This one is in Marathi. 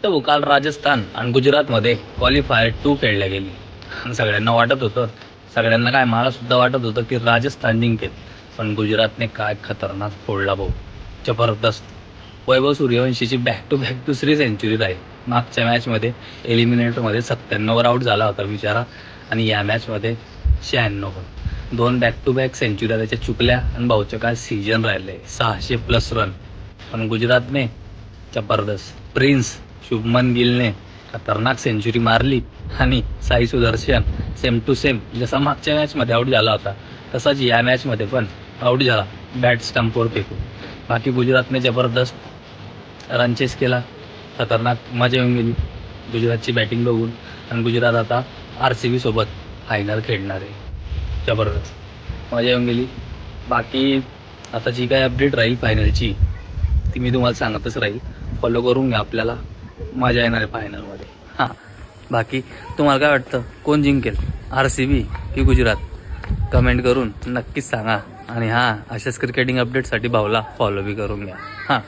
तर काल राजस्थान आणि गुजरातमध्ये क्वालिफायर 2 खेळल्या गेली आणि सगळ्यांना वाटत होतं, सगळ्यांना काय मला सुद्धा वाटत होतं की राजस्थान जिंकेल, पण गुजरातने काय खतरनाक फोडला भाऊ, जबरदस्त. वैभव सूर्यवंशीची बॅक टू बॅक दुसरी सेंचुरी राहील. मागच्या मॅचमध्ये एलिमिनेटरमध्ये 97वर आऊट झाला होता बिचारा आणि या मॅचमध्ये 96. 2 बॅक टू बॅक सेंचुऱ्या त्याच्या चुकल्या आणि भाऊच्या काय सीजन राहिले 600+ रन. पण गुजरातने जबरदस्त प्रिन्स शुभमन गिलने खतरनाक सेंचुरी मारली आणि Sai Sudharsan same to same जसा मागच्या मॅचमध्ये आऊट झाला होता तसाच या मॅचमध्ये पण आऊट झाला बॅट स्टंपवर फेकून. बाकी गुजरातने जबरदस्त रन चेस केला, खतरनाक मजा येऊन गेली गुजरातची बॅटिंग बघून. आणि गुजरात आता RCB सोबत फायनल खेळणार आहे. जबरदस्त मजा येऊन गेली. बाकी आता जी काय अपडेट राहील फायनलची ती मी तुम्हाला सांगतच राहील. फॉलो करून घ्या, आपल्याला मजा येणार आहे फायनलमध्ये. हां, बाकी तुम्हाला काय वाटतं कोण जिंकेल, RCB की गुजरात? कमेंट करून नक्कीच सांगा. आणि हां, अशाच क्रिकेटिंग अपडेटसाठी भाऊला फॉलो बी करून घ्या. हां.